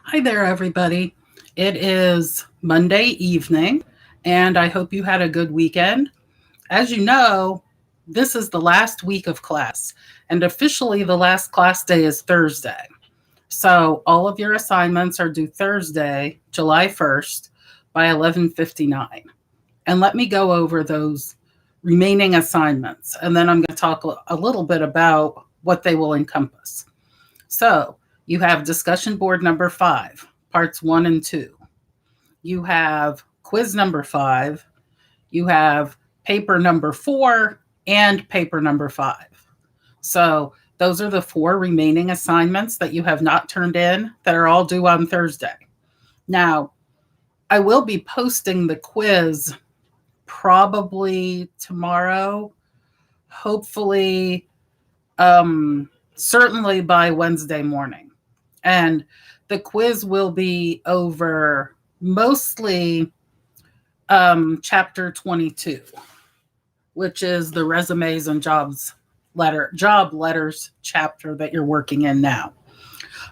Hi there, everybody. It is Monday evening, and I hope you had a good weekend. As you know, this is the last week of class, and officially the last class day is Thursday. So all of your assignments are due Thursday, July 1st by 11:59. And let me go over those remaining assignments, and then I'm going to talk a little bit about what they will encompass. So you have discussion board number 5, parts 1 and 2. You have quiz number 5. You have paper number 4 and paper number 5. So those are the 4 remaining assignments that you have not turned in that are all due on Thursday. Now, I will be posting the quiz probably tomorrow, hopefully, certainly by Wednesday morning. And the quiz will be over mostly chapter 22, which is the resumes and job letters chapter that you're working in now.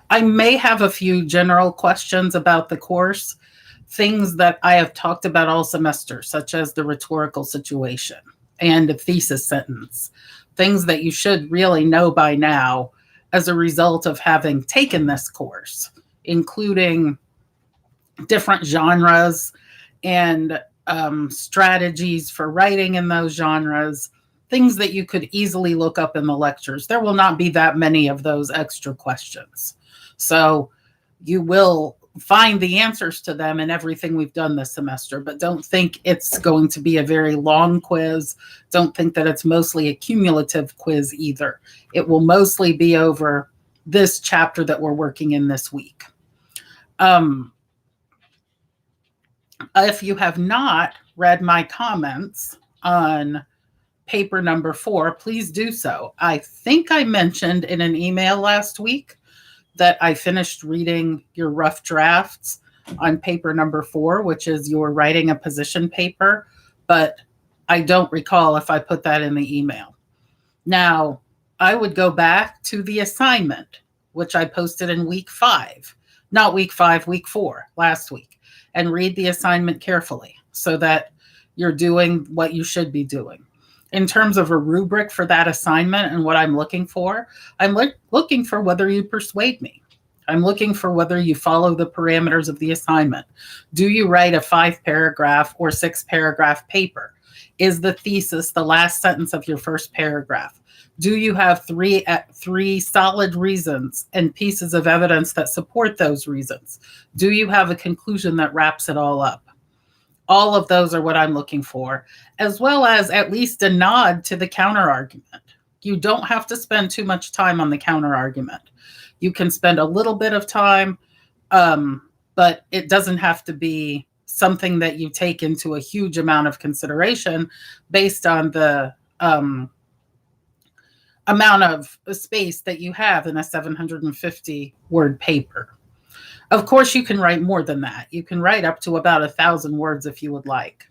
I may have a few general questions about the course, things that I have talked about all semester, such as the rhetorical situation and a thesis sentence, things that you should really know by now as a result of having taken this course, including different genres and strategies for writing in those genres, things that you could easily look up in the lectures. There will not be that many of those extra questions. So you will find the answers to them in everything we've done this semester, but don't think it's going to be a very long quiz. Don't think that it's mostly a cumulative quiz either. It will mostly be over this chapter that we're working in this week. If you have not read my comments on paper number 4, please do so. I think I mentioned in an email last week that I finished reading your rough drafts on paper number 4, which is your writing a position paper, but I don't recall if I put that in the email. Now, I would go back to the assignment, which I posted in week 5, not week 5, week 4, last week, and read the assignment carefully so that you're doing what you should be doing. In terms of a rubric for that assignment and what I'm looking for, I'm looking for whether you persuade me. I'm looking for whether you follow the parameters of the assignment. Do you write a 5-paragraph or 6-paragraph paper? Is the thesis the last sentence of your first paragraph? Do you have three solid reasons and pieces of evidence that support those reasons? Do you have a conclusion that wraps it all up? All of those are what I'm looking for, as well as at least a nod to the counter argument. You don't have to spend too much time on the counter argument. You can spend a little bit of time, but it doesn't have to be something that you take into a huge amount of consideration based on the amount of space that you have in a 750 word paper. Of course, you can write more than that. You can write up to about 1,000 words if you would like.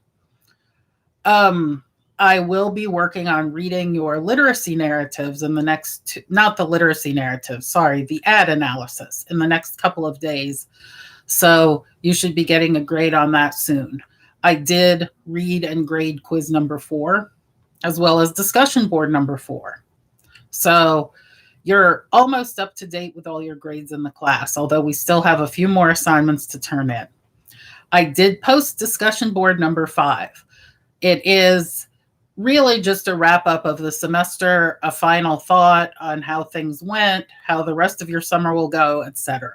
I will be working on reading your literacy narratives in the next, not the literacy narratives, sorry, the ad analysis in the next couple of days. So you should be getting a grade on that soon. I did read and grade quiz number 4, as well as discussion board number 4. So you're almost up to date with all your grades in the class, although we still have a few more assignments to turn in. I did post discussion board number 5. It is really just a wrap up of the semester, a final thought on how things went, how the rest of your summer will go, etc.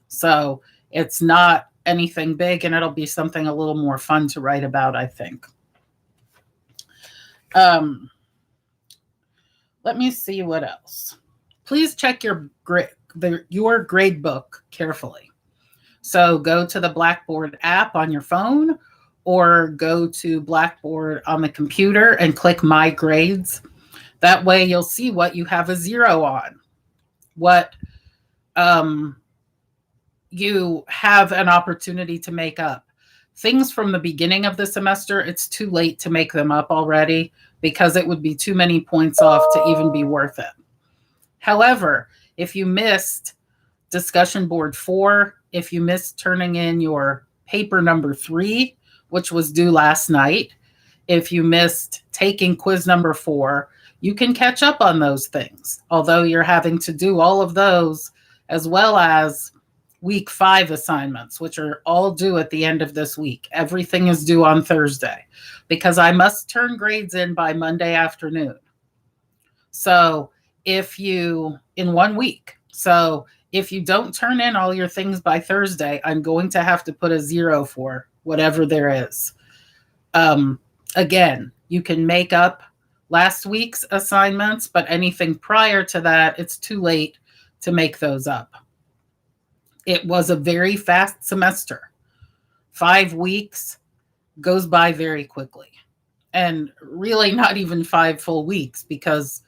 So it's not anything big, and it'll be something a little more fun to write about, I think. Let me see what else. Please check your grade book carefully. So go to the Blackboard app on your phone or go to Blackboard on the computer and click My Grades. That way you'll see what you have a 0 on, what you have an opportunity to make up. Things from the beginning of the semester, it's too late to make them up already because it would be too many points off to even be worth it. However, if you missed discussion board 4, if you missed turning in your paper number 3, which was due last night, if you missed taking quiz number 4, you can catch up on those things, although you're having to do all of those as well as week 5 assignments, which are all due at the end of this week. Everything is due on Thursday because I must turn grades in by Monday afternoon. So if you, in 1 week, so if you don't turn in all your things by Thursday, I'm going to have to put a 0 for whatever there is. Again, you can make up last week's assignments, but anything prior to that, it's too late to make those up. It was a very fast semester. 5 weeks goes by very quickly. And really not even 5 full weeks because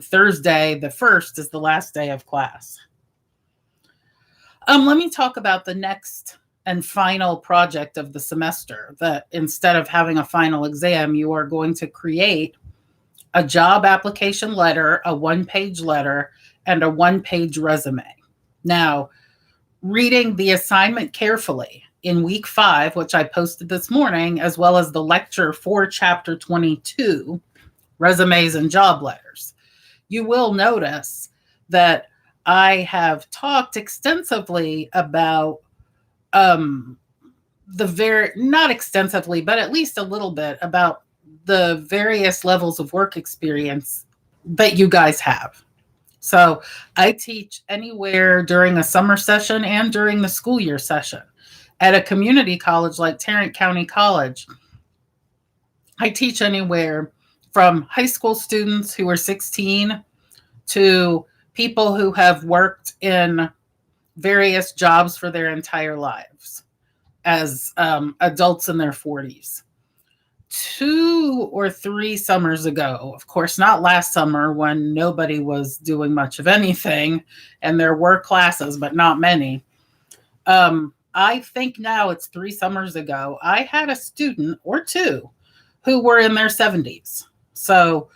Thursday, the 1st, is the last day of class. Let me talk about the next and final project of the semester, that instead of having a final exam, you are going to create a job application letter, a 1-page letter, and a 1-page resume. Now, reading the assignment carefully in week 5, which I posted this morning, as well as the lecture for chapter 22, resumes and job letters, you will notice that I have talked extensively about not extensively, but at least a little bit about the various levels of work experience that you guys have. So I teach anywhere during a summer session and during the school year session. At a community college like Tarrant County College, I teach anywhere from high school students who are 16 to people who have worked in various jobs for their entire lives as adults in their 40s. 2 or 3 summers ago, of course, not last summer when nobody was doing much of anything and there were classes, but not many. I think now it's 3 summers ago, I had a student or 2 who were in their 70s. So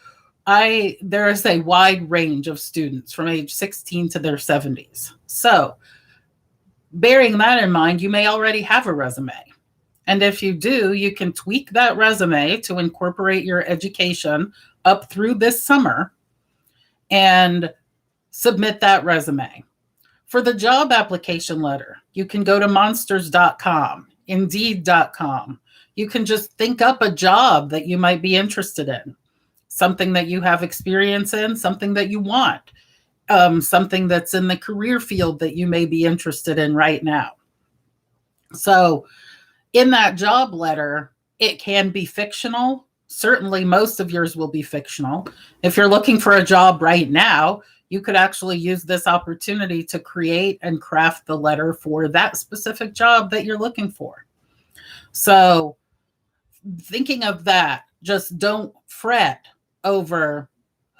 there is a wide range of students from age 16 to their 70s. So bearing that in mind, you may already have a resume. And if you do, you can tweak that resume to incorporate your education up through this summer and submit that resume. For the job application letter, you can go to monsters.com, indeed.com. You can just think up a job that you might be interested in, something that you have experience in, something that you want, something that's in the career field that you may be interested in right now. So in that job letter, it can be fictional. Certainly most of yours will be fictional. If you're looking for a job right now, you could actually use this opportunity to create and craft the letter for that specific job that you're looking for. So thinking of that, just don't fret over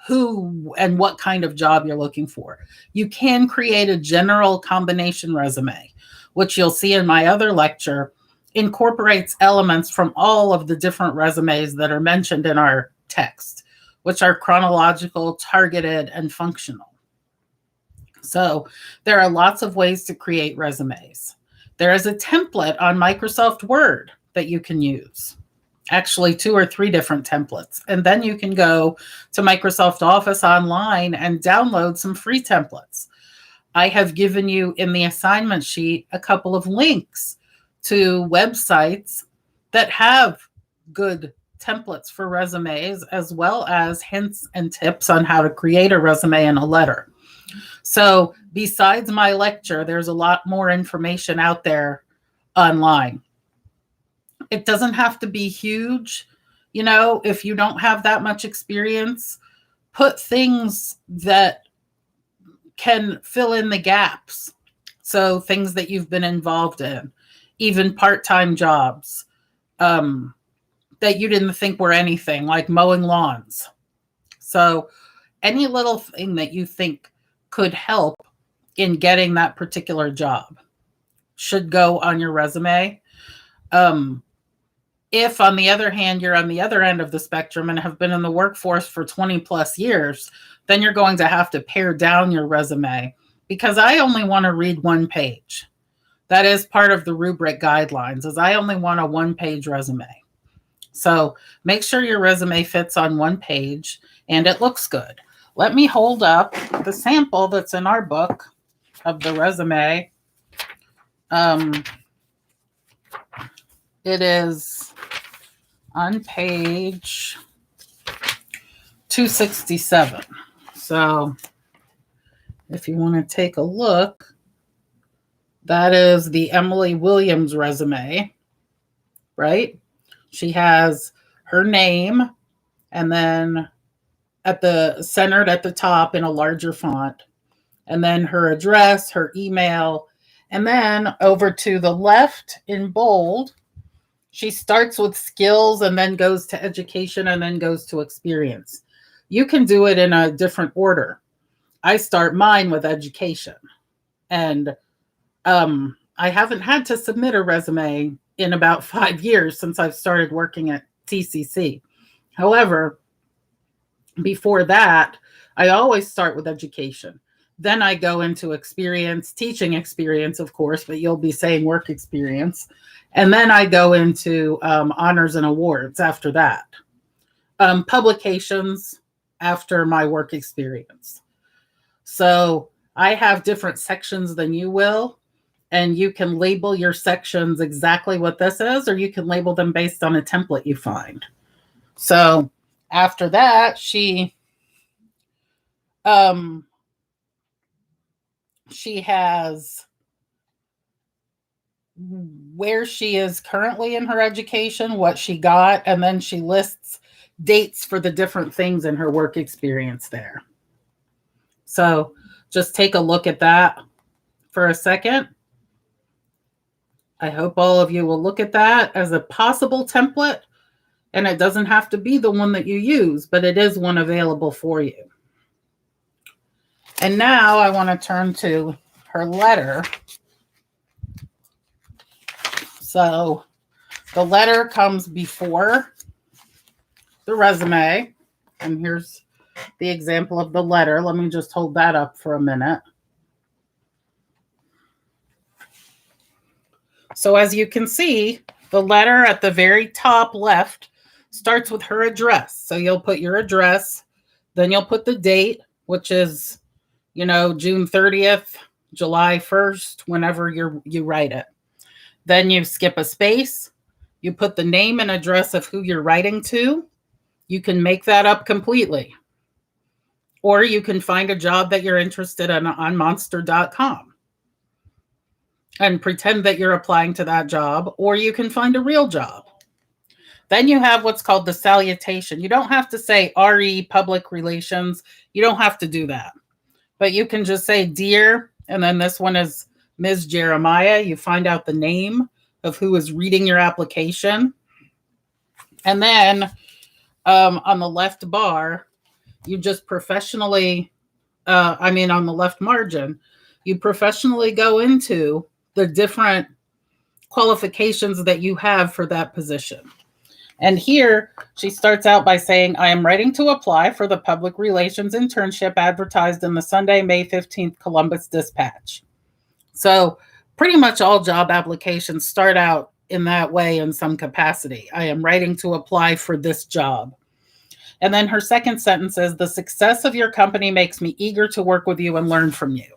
who and what kind of job you're looking for. You can create a general combination resume, which you'll see in my other lecture, incorporates elements from all of the different resumes that are mentioned in our text, which are chronological, targeted, and functional. So there are lots of ways to create resumes. There is a template on Microsoft Word that you can use. Actually, 2 or 3 different templates. And then you can go to Microsoft Office online and download some free templates. I have given you in the assignment sheet a couple of links to websites that have good templates for resumes, as well as hints and tips on how to create a resume and a letter. So besides my lecture, there's a lot more information out there online. It doesn't have to be huge. You know, if you don't have that much experience, put things that can fill in the gaps. So things that you've been involved in, even part-time jobs that you didn't think were anything, like mowing lawns. So any little thing that you think could help in getting that particular job should go on your resume. If, on the other hand, you're on the other end of the spectrum and have been in the workforce for 20 plus years, then you're going to have to pare down your resume because I only want to read one page. That is part of the rubric guidelines, is I only want a one-page resume. So make sure your resume fits on one page and it looks good. Let me hold up the sample that's in our book of the resume. It is on page 267. So if you want to take a look, that is the Emily Williams resume, right? She has her name, and then centered at the top in a larger font, and then her address, her email, and then over to the left in bold, she starts with skills and then goes to education and then goes to experience. You can do it in a different order. I start mine with education. And I haven't had to submit a resume in about 5 years since I've started working at TCC. However, before that, I always start with education. Then I go into experience, teaching experience, of course, but you'll be saying work experience. And then I go into honors and awards after that. Publications after my work experience. So I have different sections than you will, and you can label your sections exactly what this is, or you can label them based on a template you find. So after that, she has where she is currently in her education, what she got, and then she lists dates for the different things in her work experience there. So just take a look at that for a second. I hope all of you will look at that as a possible template, and it doesn't have to be the one that you use, but it is one available for you. And now I want to turn to her letter. So the letter comes before the resume, and here's the example of the letter. Let me just hold that up for a minute. So as you can see, the letter at the very top left starts with her address. So you'll put your address, then you'll put the date, which is, June 30th, July 1st, whenever you write it. Then you skip a space. You put the name and address of who you're writing to. You can make that up completely. Or you can find a job that you're interested in on monster.com and pretend that you're applying to that job, or you can find a real job. Then you have what's called the salutation. You don't have to say RE public relations. You don't have to do that. But you can just say dear, and then this one is Ms. Jeremiah. You find out the name of who is reading your application. And then on the left bar, you just professionally, on the left margin, you professionally go into the different qualifications that you have for that position. And here she starts out by saying, I am writing to apply for the public relations internship advertised in the Sunday, May 15th Columbus Dispatch. So pretty much all job applications start out in that way in some capacity. I am writing to apply for this job. And then her second sentence is, the success of your company makes me eager to work with you and learn from you.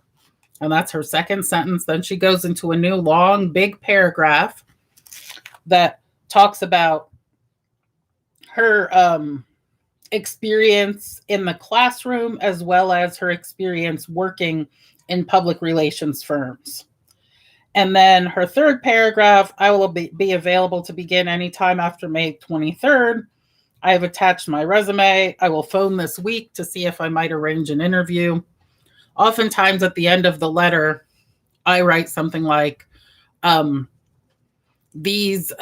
And that's her second sentence. Then she goes into a new long, big paragraph that talks about her experience in the classroom as well as her experience working in public relations firms. And then her third paragraph, I will be available to begin anytime after May 23rd. I have attached my resume. I will phone this week to see if I might arrange an interview. Oftentimes at the end of the letter, I write something like, these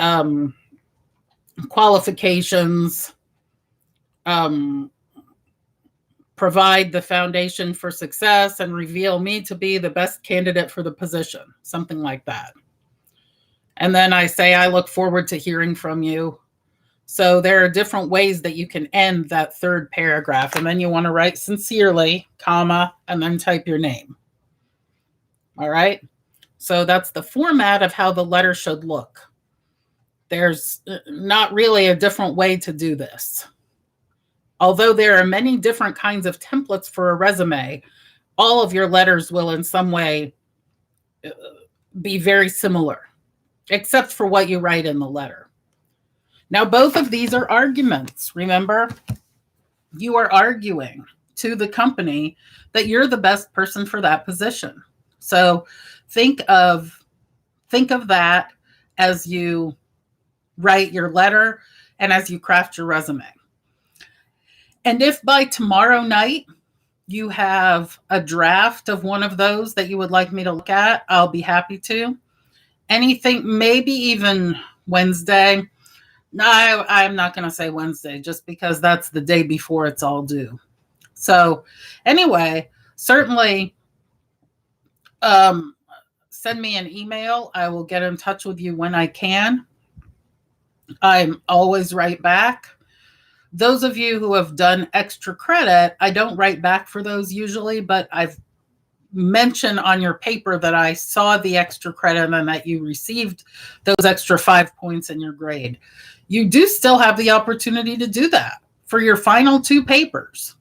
qualifications provide the foundation for success and reveal me to be the best candidate for the position, something like that. And then I say, I look forward to hearing from you. So there are different ways that you can end that third paragraph. And then you want to write sincerely, comma, and then type your name. All right. So that's the format of how the letter should look. There's not really a different way to do this. Although there are many different kinds of templates for a resume, all of your letters will in some way be very similar, except for what you write in the letter. Now, both of these are arguments. Remember, you are arguing to the company that you're the best person for that position. So think of that as you write your letter and as you craft your resume. And if by tomorrow night you have a draft of one of those that you would like me to look at, I'll be happy to. Anything, maybe even Wednesday. No, I'm not going to say Wednesday just because that's the day before it's all due. So anyway, certainly send me an email. I will get in touch with you when I can. I'm always right back. Those of you who have done extra credit, I don't write back for those usually, but I've mentioned on your paper that I saw the extra credit and that you received those extra 5 points in your grade. You do still have the opportunity to do that for your final 2 papers.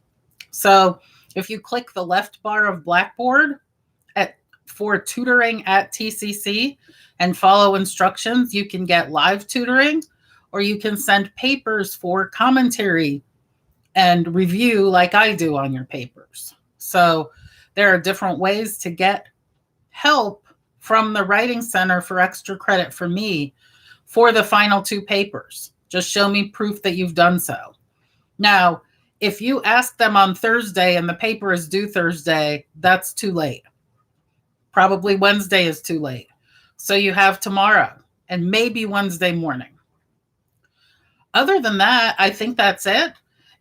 So if you click the left bar of Blackboard for tutoring at TCC and follow instructions, you can get live tutoring, or you can send papers for commentary and review like I do on your papers. So there are different ways to get help from the Writing Center for extra credit for me for the final 2 papers. Just show me proof that you've done so. Now, if you ask them on Thursday and the paper is due Thursday, that's too late. Probably Wednesday is too late. So you have tomorrow and maybe Wednesday morning. Other than that, I think that's it.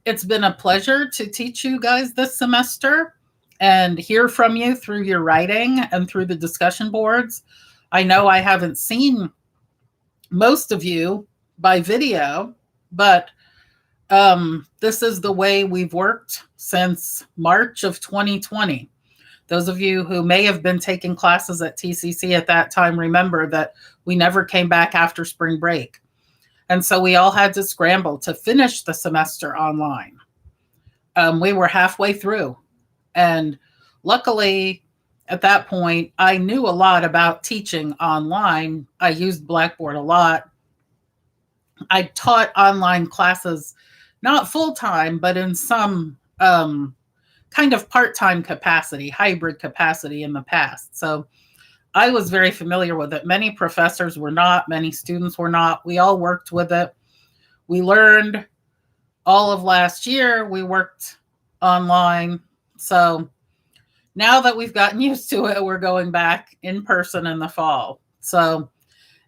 It's been a pleasure to teach you guys this semester and hear from you through your writing and through the discussion boards. I know I haven't seen most of you by video, but this is the way we've worked since March of 2020. Those of you who may have been taking classes at TCC at that time, remember that we never came back after spring break. And so we all had to scramble to finish the semester online. We were halfway through. And luckily, at that point, I knew a lot about teaching online. I used Blackboard a lot. I taught online classes, not full-time, but in some kind of part-time capacity, hybrid capacity in the past. So I was very familiar with it. Many professors were not, many students were not. We all worked with it. We learned all of last year. We worked online. So now that we've gotten used to it, we're going back in person in the fall. So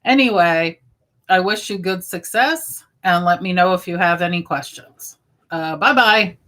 anyway, I wish you good success and let me know if you have any questions. Bye-bye.